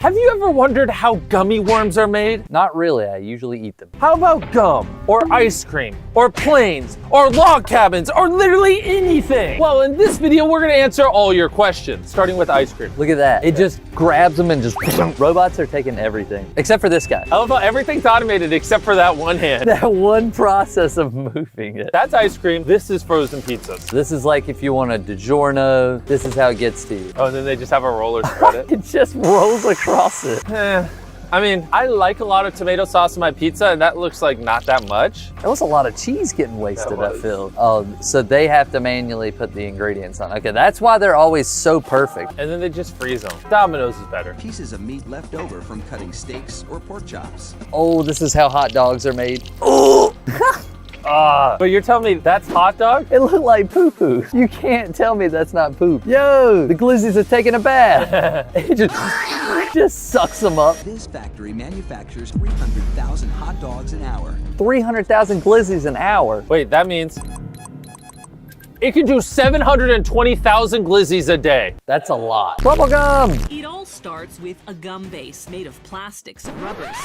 Have you ever wondered how gummy worms are made? Not really, I usually eat them. How about gum, or ice cream, or planes, or log cabins, or literally anything? Well, in this video, we're gonna answer all your questions, starting with ice cream. Look at that. It just grabs them and just, robots are taking everything. Except for this guy. I love how everything's automated except for that one hand. That one process of moving it. That's ice cream, this is frozen pizzas. This is like if you want a DiGiorno, this is how it gets to you. Oh, and then they just have a roller spread it. It just rolls across it. I mean, I like a lot of tomato sauce in my pizza, and that looks like not that much. There was a lot of cheese getting wasted, I feel. Oh, so they have to manually put the ingredients on. Okay, that's why they're always so perfect. And then they just freeze them. Domino's is better. Pieces of meat left over from cutting steaks or pork chops. Oh, this is how hot dogs are made. Oh! But you're telling me that's hot dog? It looked like poo-poo. You can't tell me that's not poop. Yo, the glizzies are taking a bath. It just sucks them up. This factory manufactures 300,000 hot dogs an hour. 300,000 glizzies an hour. Wait, that means it can do 720,000 glizzies a day. That's a lot. Bubblegum! It all starts with a gum base made of plastics and rubbers.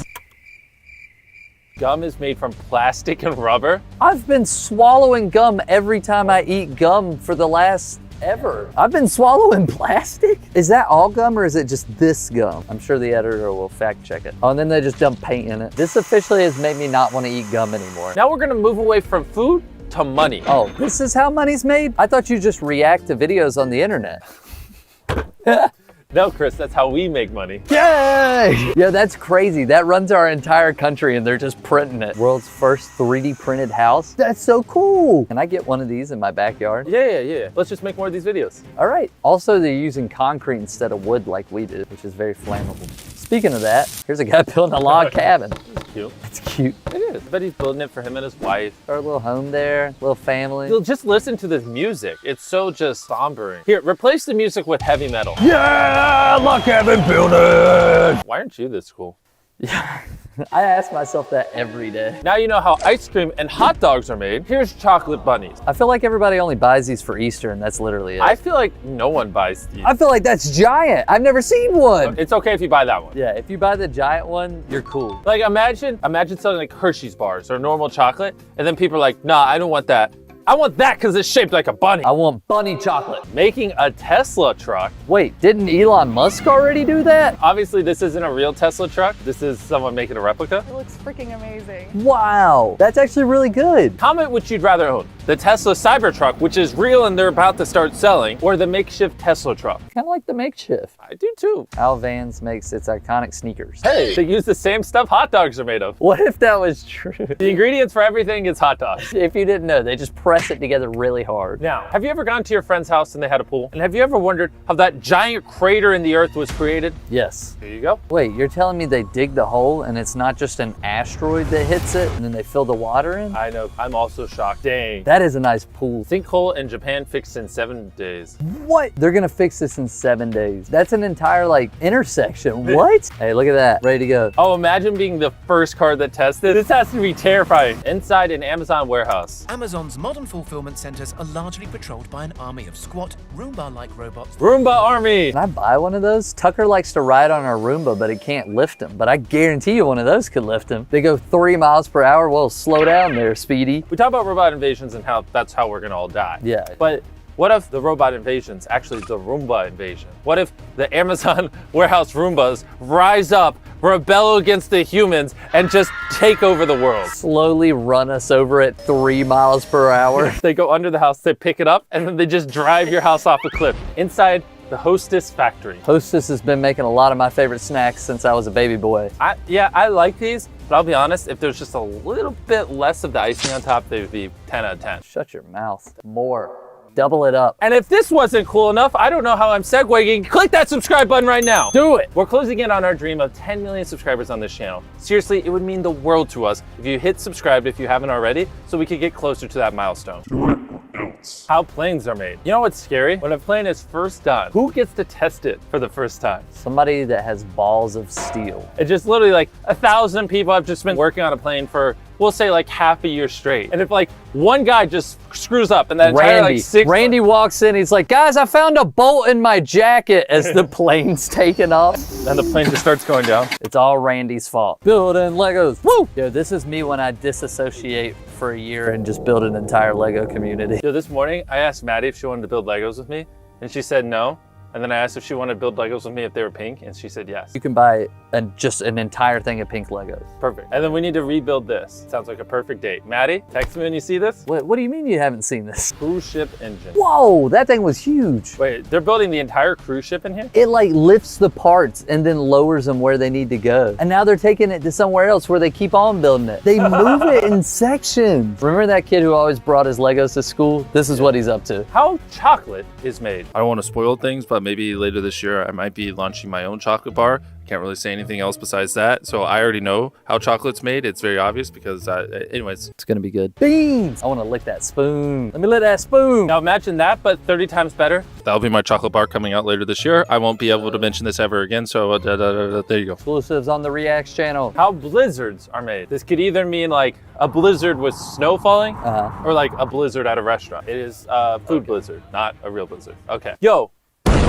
Gum is made from plastic and rubber? I've been swallowing gum every time I eat gum for the last ever. I've been swallowing plastic? Is that all gum or is it just this gum? I'm sure the editor will fact check it. Oh, and then they just dump paint in it. This officially has made me not want to eat gum anymore. Now we're gonna move away from food to money. Oh, this is how money's made? I thought you just react to videos on the internet. No, Chris, that's how we make money. Yay! Yeah, that's crazy. That runs our entire country and they're just printing it. World's first 3D printed house. That's so cool. Can I get one of these in my backyard? Yeah. Let's just make more of these videos. All right. Also, they're using concrete instead of wood like we did, which is very flammable. Speaking of that, here's a guy building a log cabin. That's cute. That's cute. It is. I bet he's building it for him and his wife. Our little home there, little family. You'll just listen to this music. It's so just sombering. Here, replace the music with heavy metal. Yeah, log cabin building. Why aren't you this cool? Yeah, I ask myself that every day. Now you know how ice cream and hot dogs are made. Here's chocolate bunnies. I feel like everybody only buys these for Easter and that's literally it. I feel like no one buys these. I feel like that's giant. I've never seen one. It's okay if you buy that one. Yeah, if you buy the giant one, you're cool. Like imagine selling like Hershey's bars or normal chocolate, and then people are like, nah, I don't want that. I want that because it's shaped like a bunny. I want bunny chocolate. Making a Tesla truck. Wait, didn't Elon Musk already do that? Obviously, this isn't a real Tesla truck. This is someone making a replica. It looks freaking amazing. Wow, that's actually really good. Comment which you'd rather own. The Tesla Cybertruck, which is real and they're about to start selling, or the makeshift Tesla truck. Kind of like the makeshift. I do too. Al Vans makes its iconic sneakers. Hey, they use the same stuff hot dogs are made of. What if that was true? The ingredients for everything is hot dogs. If you didn't know, they just press it together really hard. Now, have you ever gone to your friend's house and they had a pool? And have you ever wondered how that giant crater in the earth was created? Yes. Here you go. Wait, you're telling me they dig the hole and it's not just an asteroid that hits it and then they fill the water in? I know, I'm also shocked. Dang. That is a nice pool. Sinkhole in Japan fixed in 7 days. What? They're gonna fix this in 7 days. That's an entire like intersection. What? Hey, look at that, ready to go. Oh, imagine being the first car that tested. This has to be terrifying. Inside an Amazon warehouse. Amazon's modern fulfillment centers are largely patrolled by an army of squat, Roomba-like robots. Roomba army. Can I buy one of those? Tucker likes to ride on our Roomba, but it can't lift him. But I guarantee you one of those could lift him. They go 3 miles per hour. Well, slow down there, Speedy. We talk about robot invasions and how that's how we're gonna all die. Yeah. But what if the robot invasion's actually the Roomba invasion? What if the Amazon warehouse Roombas rise up, rebel against the humans, and just take over the world? Slowly run us over at 3 miles per hour. They go under the house, they pick it up, and then they just drive your house off a cliff. Inside the Hostess factory. Hostess has been making a lot of my favorite snacks since I was a baby boy. I like these, but I'll be honest, if there's just a little bit less of the icing on top, they would be 10 out of 10. Shut your mouth. More. Double it up. And if this wasn't cool enough, I don't know how I'm segueing. Click that subscribe button right now. Do it. We're closing in on our dream of 10 million subscribers on this channel. Seriously, it would mean the world to us if you hit subscribe if you haven't already, so we could get closer to that milestone. How planes are made. You know what's scary? When a plane is first done, who gets to test it for the first time? Somebody that has balls of steel. It's just literally like 1,000 people have just been working on a plane for, we'll say like half a year straight. And if like one guy just screws up and that entire like Randy walks in, he's like, guys, I found a bolt in my jacket as the plane's taking off. and the plane just starts going down. It's all Randy's fault. Building Legos, woo! Yo, this is me when I disassociate for a year and just build an entire Lego community. Yo, this morning I asked Maddie if she wanted to build Legos with me and she said no. And then I asked if she wanted to build Legos with me if they were pink, and she said yes. You can buy just an entire thing of pink Legos. Perfect. And then we need to rebuild this. Sounds like a perfect date. Maddie, text me when you see this. What do you mean you haven't seen this? Cruise ship engine. Whoa, that thing was huge. Wait, they're building the entire cruise ship in here? It like lifts the parts and then lowers them where they need to go. And now they're taking it to somewhere else where they keep on building it. They move it in sections. Remember that kid who always brought his Legos to school? This is what he's up to. How chocolate is made. I don't want to spoil things, but maybe later this year I might be launching my own chocolate bar. Can't really say anything else besides that. So I already know how chocolate's made. It's very obvious because anyways. It's gonna be good. Beans! I wanna lick that spoon. Let me lick that spoon. Now imagine that, but 30 times better. That'll be my chocolate bar coming out later this year. I won't be able to mention this ever again. So there you go. Exclusives on the Reacts channel. How blizzards are made. This could either mean like a blizzard with snow falling or like a blizzard at a restaurant. It is a food blizzard, not a real blizzard. Okay. Yo,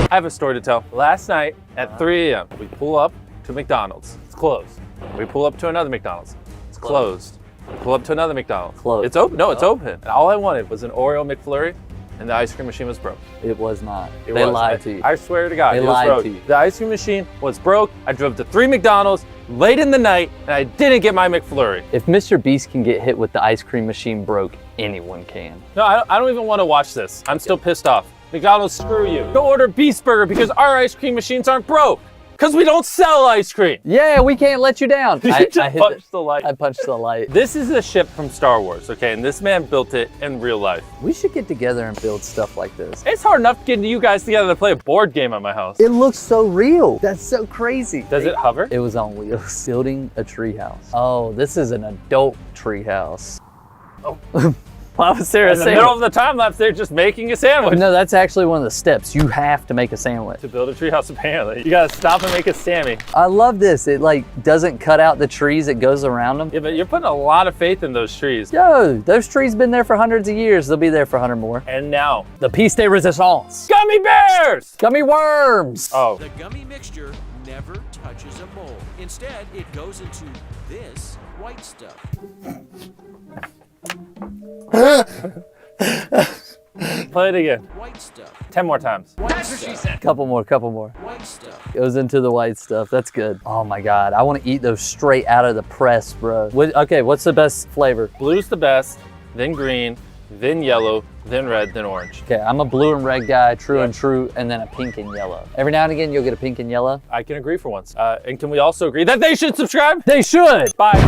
I have a story to tell. Last night at 3 a.m., we pull up to McDonald's. It's closed. We pull up to another McDonald's. It's closed. We pull up to another McDonald's. Closed. It's open. No, it's open. And all I wanted was an Oreo McFlurry, and the ice cream machine was broke. It was not. It They was. lied to you. I swear to God, They it was lied broke. to you. The ice cream machine was broke. I drove to 3 McDonald's late in the night, and I didn't get my McFlurry. If Mr. Beast can get hit with the ice cream machine broke, anyone can. No, I don't even want to watch this. I'm still pissed off. McDonald's, screw you. Go order Beast Burger because our ice cream machines aren't broke. Because we don't sell ice cream. Yeah, we can't let you down. You I just hit punched the light. I punched the light. This is a ship from Star Wars, okay? And this man built it in real life. We should get together and build stuff like this. It's hard enough getting you guys together to play a board game at my house. It looks so real. That's so crazy. Does it hover? It was on wheels. Building a treehouse. Oh, this is an adult treehouse. Oh. Why was there a In the middle of the time lapse, they're just making a sandwich. No, that's actually one of the steps. You have to make a sandwich. To build a treehouse, apparently. You gotta stop and make a Sammy. I love this. It like doesn't cut out the trees. It goes around them. Yeah, but you're putting a lot of faith in those trees. Yo, those trees been there for hundreds of years. They'll be there for 100 more. And now, The piece de resistance. gummy bears! Gummy worms. Oh, The gummy mixture never touches a mold. Instead, it goes into this white stuff. play it again. White stuff. 10 more times. White stuff. Couple more. White stuff. Goes into the white stuff. That's good. Oh my God. I want to eat those straight out of the press, bro. Okay, what's the best flavor? Blue's the best, then green, then yellow, then red, then orange. Okay, I'm a blue and red guy, true and true, and then a pink and yellow. Every now and again, you'll get a pink and yellow. I can agree for once. And can we also agree that they should subscribe? They should. Bye.